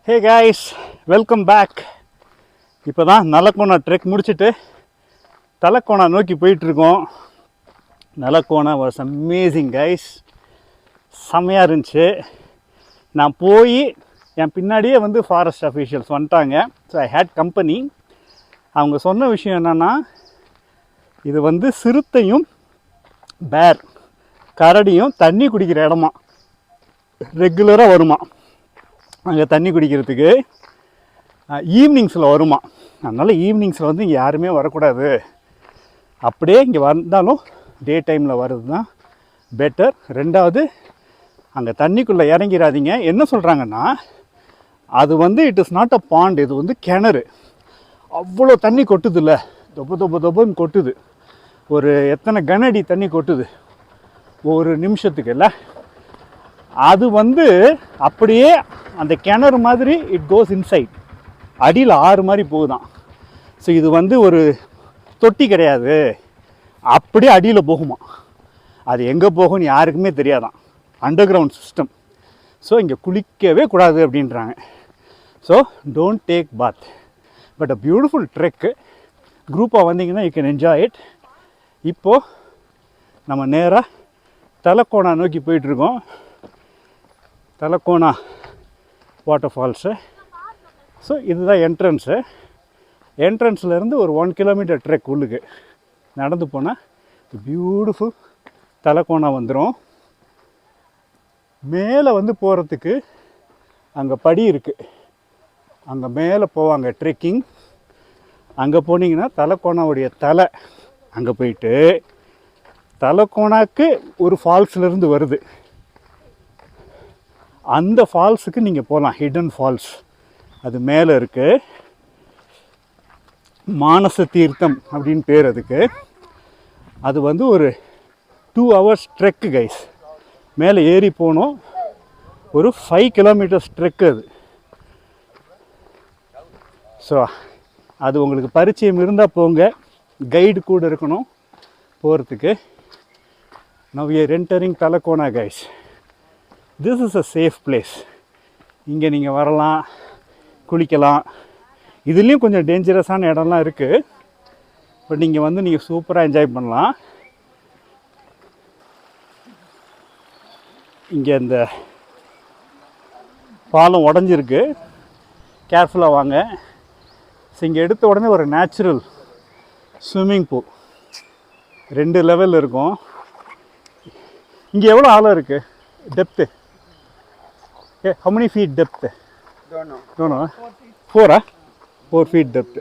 Hey guys, welcome back. இப்போ தான் நலக்கோனா trek முடிச்சுட்டு தலக்கோனா நோக்கி போயிட்டுருக்கோம். நலக்கோனா வாஸ் அமேசிங் கைஸ், செம்மையாக இருந்துச்சு. நான் போய் என் பின்னாடியே வந்து ஃபாரஸ்ட் அஃபீஷியல்ஸ் வந்துட்டாங்க. So I had company. அவங்க சொன்ன விஷயம் என்னென்னா, இது வந்து சிறுத்தையும் பேர் கரடியும் தண்ணி குடிக்கிற இடமா, ரெகுலராக வருமா அங்கே தண்ணி குடிக்கிறதுக்கு. ஈவினிங்ஸில் வருமா. அதனால் ஈவினிங்ஸில் வந்து இங்கே யாருமே வரக்கூடாது. அப்படியே இங்கே வந்தாலும் டே டைமில் வர்றது தான் பெட்டர். ரெண்டாவது, அங்கே தண்ணிக்குள்ளே இறங்கிடாதீங்க. என்ன சொல்கிறாங்கன்னா, அது வந்து it is not a bond, இது வந்து கிணறு. அவ்வளோ தண்ணி கொட்டுது, இல்லை தொப்பு தொப்பு தொப்புன்னு கொட்டுது. ஒரு எத்தனை கனஅடி தண்ணி கொட்டுது ஒரு நிமிஷத்துக்கு, இல்லை? அது வந்து அப்படியே அந்த கிணறு மாதிரி இட் கோஸ் இன்சைட், அடியில் ஆறு மாதிரி போகுதான். ஸோ இது வந்து ஒரு தொட்டி கிடையாது, அப்படியே அடியில் போகுமா. அது எங்கே போகும்னு யாருக்குமே தெரியாதான், அண்டர் கிரவுண்ட் சிஸ்டம். ஸோ இங்கே குளிக்கவே கூடாது அப்படின்றாங்க. So don't take path. But a beautiful Trek. குரூப்பாக வந்தீங்கன்னா யூ கேன் என்ஜாய் இட். இப்போது நம்ம நேராக தலக்கோனா நோக்கி போயிட்டுருக்கோம். Thalakona water falls. ஸோ இதுதான் என்ட்ரன்ஸு. என்ட்ரன்ஸ்லேருந்து ஒரு 1 கிலோமீட்டர் ட்ரெக் உள்ளுக்கு நடந்து போனால் பியூட்டிஃபுல் தலக்கோனா வந்துடும். மேலே வந்து போகிறதுக்கு அங்கே படி இருக்குது, அங்கே மேலே போவாங்க ட்ரெக்கிங். அங்கே போனீங்கன்னா தலக்கோனாவுடைய தலை அங்கே போயிட்டு, தலக்கோனாக்கு ஒரு ஃபால்ஸ்லேருந்து வருது, அந்த ஃபால்ஸுக்கு நீங்கள் போகலாம். ஹிடன் ஃபால்ஸ் அது மேலே இருக்குது. மானச தீர்த்தம் அப்படின்னு பேர் அதுக்கு. அது வந்து ஒரு 2 hours ட்ரெக்கு கைஸ். மேலே ஏறி போனோம். ஒரு 5 கிலோமீட்டர்ஸ் ட்ரெக்கு அது. ஸோ அது உங்களுக்கு பரிச்சயம் இருந்தால் போங்க, கைடு கூட இருக்கணும் போகிறதுக்கு. Now we are entering Talakona guys. This is a safe place. இங்கே நீங்கள் வரலாம், குளிக்கலாம். இதுலேயும் கொஞ்சம் டேஞ்சரஸான இடம்லாம் இருக்குது. பட் நீங்கள் வந்து நீங்கள் சூப்பராக என்ஜாய் பண்ணலாம். இங்கே இந்த பாலம் உடஞ்சிருக்கு, கேர்ஃபுல்லாக வாங்க. ஸோ இங்கே எடுத்த உடனே ஒரு நேச்சுரல் ஸ்விம்மிங் பூல் 2 லெவல் இருக்கும். இங்கே எவ்வளோ ஆழம் இருக்குது, depth? how many feet depth? Don't know. 4 feet depth.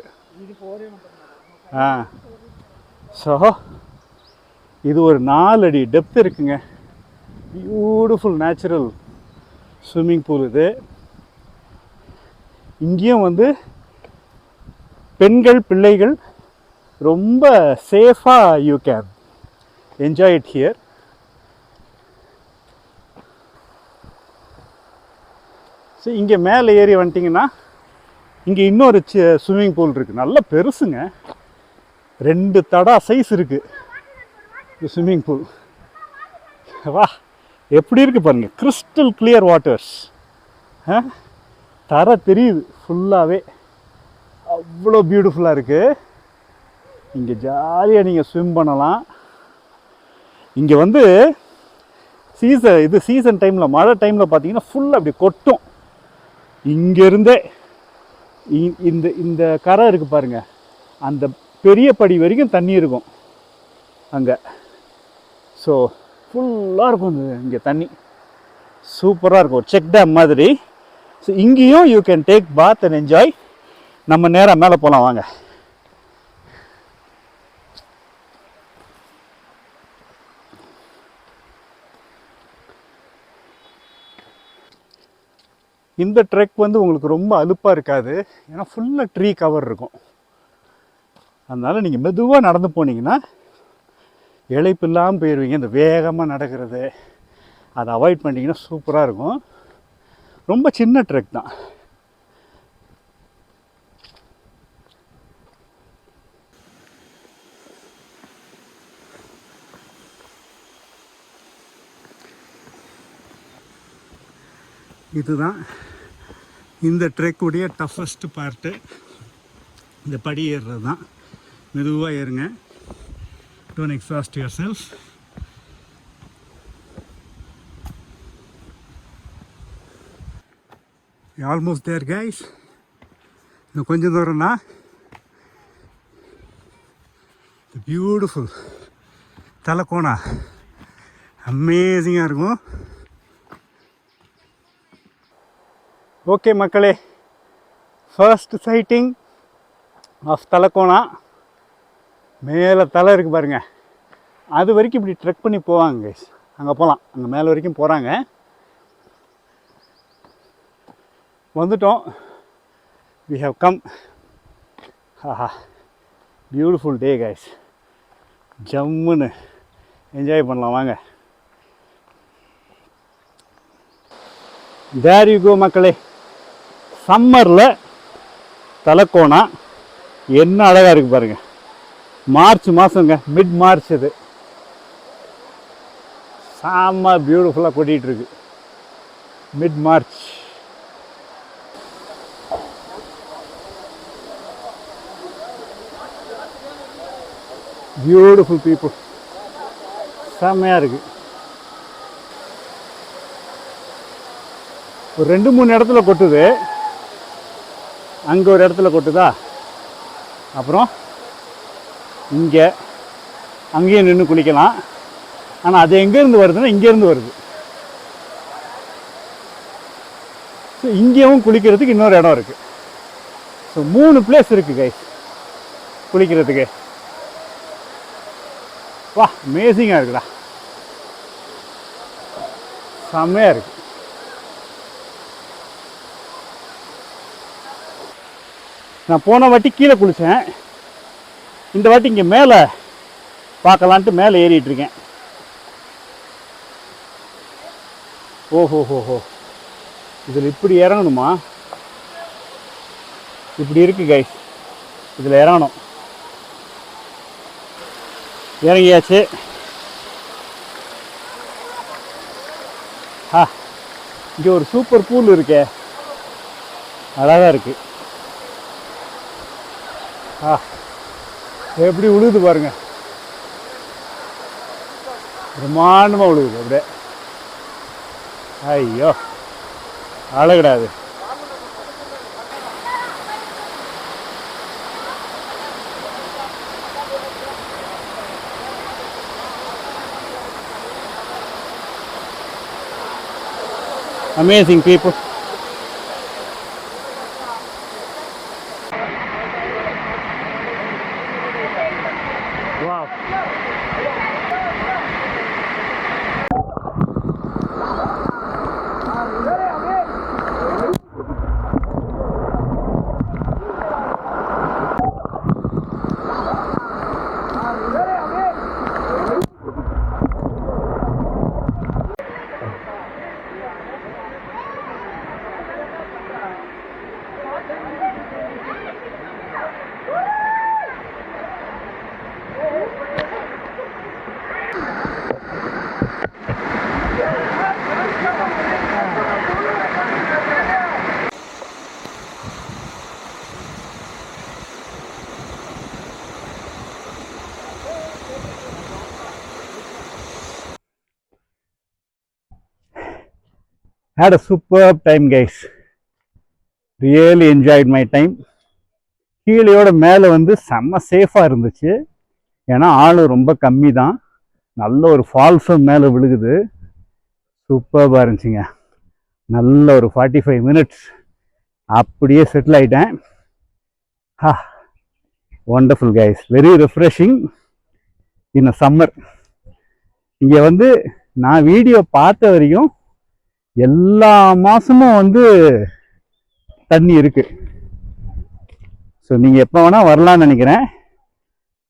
So இது ஒரு 4 அடி டெப்த் இருக்குங்க. பியூட்டிஃபுல் நேச்சுரல் ஸ்விம்மிங் பூல் இது. இங்கேயும் வந்து பெண்கள் பிள்ளைகள் ரொம்ப சேஃபாக you can enjoy it here. So இங்கே மேலே ஏறி வந்துட்டிங்கன்னா இங்கே இன்னொரு ஸ்விம்மிங் பூல் இருக்குது, நல்ல பெருசுங்க. 2 தடா சைஸ் இருக்குது இந்த ஸ்விம்மிங் பூல். வா, எப்படி இருக்குது பாருங்கள், கிறிஸ்டல் கிளியர் வாட்டர்ஸ். தர தெரியுது ஃபுல்லாகவே, அவ்வளோ பியூட்டிஃபுல்லாக இருக்குது. இங்கே ஜாலியாக நீங்கள் ஸ்விம் பண்ணலாம். இங்கே வந்து சீசன் டைமில், மழை டைமில் பார்த்தீங்கன்னா ஃபுல்லாக அப்படி கொட்டும். இங்கேருந்தே இந்த இந்த கரை இருக்குது பாருங்கள், அந்த பெரிய படி வரைக்கும் தண்ணி இருக்கும் அங்கே. ஸோ ஃபுல்லாக இருக்கும் இங்கே தண்ணி, சூப்பராக இருக்கும், ஒரு செக் டேம் மாதிரி. ஸோ இங்கேயும் you can take path and enjoy. நம்ம நேராக மேலே போகலாம் வாங்க. இந்த ட்ரெக் வந்து உங்களுக்கு ரொம்ப அலுப்பாக இருக்காது, ஏன்னா ஃபுல்லாக ட்ரீ கவர் இருக்கும். அதனால் நீங்கள் மெதுவாக நடந்து போனீங்கன்னா இளைப்பு இல்லாமல் போயிடுவீங்க. இந்த வேகமாக நடக்கிறது அதை அவாய்ட் பண்ணிங்கன்னா சூப்பராக இருக்கும். ரொம்ப சின்ன ட்ரெக் தான். இதுதான் இந்த ட்ரெக்குடைய டஃபஸ்ட் பார்ட்டு இந்த படி ஏறுறது தான். மெதுவாக ஏறுங்க. Don't exhaust yourself. Almost there guys. இன்னும் கொஞ்சம் தூரம் தான். பியூட்டிஃபுல் தலக்கோணா அமேசிங்காக இருக்கும். ஓகே மக்களே, ஃபர்ஸ்ட் சைட்டிங் ஆஃப் தலக்கோணா. மேலே தலை இருக்குது பாருங்க, அது வரைக்கும் இப்படி ட்ரெக் பண்ணி போவாங்க கைஸ். அங்கே போகலாம், அங்கே மேலே வரைக்கும் போகிறாங்க. வந்துட்டோம். we have come. ஆஹா, பியூட்டிஃபுல் டே கைஸ். ஜம்முன்னு என்ஜாய் பண்ணலாம் வாங்க. தேர் யூ கோ மக்களே. சம்மரில் தலக்கோணா என்ன அழகாக இருக்குது பாருங்கள். மார்ச் மாதங்க, மிட் மார்ச். இது செம்ம பியூட்டிஃபுல்லாக கொட்டிகிட்ருக்கு. Mid March. Beautiful people. செம்மையாக இருக்குது. ஒரு 2-3 இடத்துல கொட்டுது. அங்கே ஒரு இடத்துல கொட்டுதா, அப்புறம் இங்கே அங்கேயும் நின்று குளிக்கலாம். ஆனால் அது எங்கேருந்து வருதுன்னா இங்கேருந்து வருது. ஸோ இங்கேயும் குளிக்கிறதுக்கு இன்னொரு இடம் இருக்குது. ஸோ 3 பிளேஸ் இருக்குது கைஸ் குளிக்கிறதுக்கு. வா, அமேசிங்காக இருக்குடா, செம்மையாக இருக்குது. நான் போன வாட்டி கீழே குளித்தேன். இந்த வாட்டி இங்கே மேலே பார்க்கலான்ட்டு மேலே ஏறிட்டுருக்கேன். ஓஹோஹோஹோ, இதில் இப்படி இறங்கணுமா? இப்படி இருக்குது கைஸ், இதில் இறங்கணும். இறங்கியாச்சு. இங்கே ஒரு சூப்பர் பூல் இருக்கே, அழகாக இருக்குது. எப்படி உழுகுது பாருங்க, பிரம்மாண்டமாக உழுகுது அப்படியே. ஐயோ, அழகுடாது. Amazing people. Wow. Had a superb time guys. Really enjoyed my time. கீழேயோட மேலே வந்து செம்ம சேஃபாக இருந்துச்சு. ஏன்னா ஆள் ரொம்ப கம்மி தான். நல்ல ஒரு ஃபால்ஸும் மேலே விழுகுது. சூப்பராக இருந்துச்சுங்க. நல்ல ஒரு 45 minutes அப்படியே செட்டில் ஆகிட்டேன். ஒண்டர்ஃபுல் கைஸ், வெரி ரெஃப்ரெஷிங் இன் அ சம்மர். இங்கே வந்து நான் வீடியோ பார்த்த வரைக்கும் எல்லா மாதமும் வந்து தண்ணி இருக்குது. ஸோ நீங்கள் எப்போ வேணால் வரலான்னு நினைக்கிறேன்.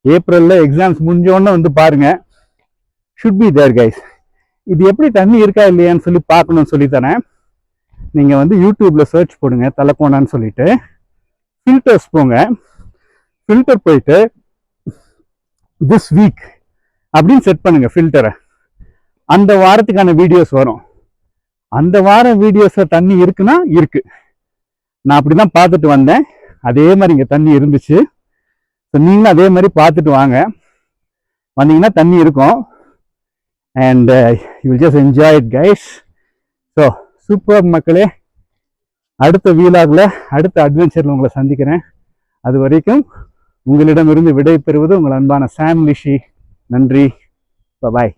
ஏப்ரலில் எக்ஸாம்ஸ் முடிஞ்சோடனே வந்து பாருங்கள். Should be there guys. இது எப்படி தண்ணி இருக்கா இல்லையான்னு சொல்லி பார்க்கணும்னு சொல்லித்தரேன். நீங்கள் வந்து யூடியூப்பில் சர்ச் போடுங்க தலக்கோணான்னு சொல்லிட்டு, ஃபில்டர்ஸ் போங்க. ஃபில்டர் போயிட்டு திஸ் வீக் அப்படின்னு செட் பண்ணுங்க ஃபில்டரை. அந்த வாரத்துக்கான வீடியோஸ் வரும். அந்த வாரம் வீடியோஸில் தண்ணி இருக்குன்னா இருக்கு, நான் அப்படி தான் பார்த்துட்டு வந்தேன். அதே மாதிரி இங்கே தண்ணி இருந்துச்சு. ஸோ நீங்களும் அதே மாதிரி பார்த்துட்டு வாங்க. வந்தீங்கன்னா தண்ணி இருக்கும். And you will just enjoy it guys. So super மக்களே, அடுத்த வீலாகில் அடுத்த அட்வென்ச்சரில் உங்களை சந்திக்கிறேன். அது வரைக்கும் உங்களிடமிருந்து விடை பெறுவது உங்கள் அன்பான சாம் லிஷி. நன்றி. பாய்.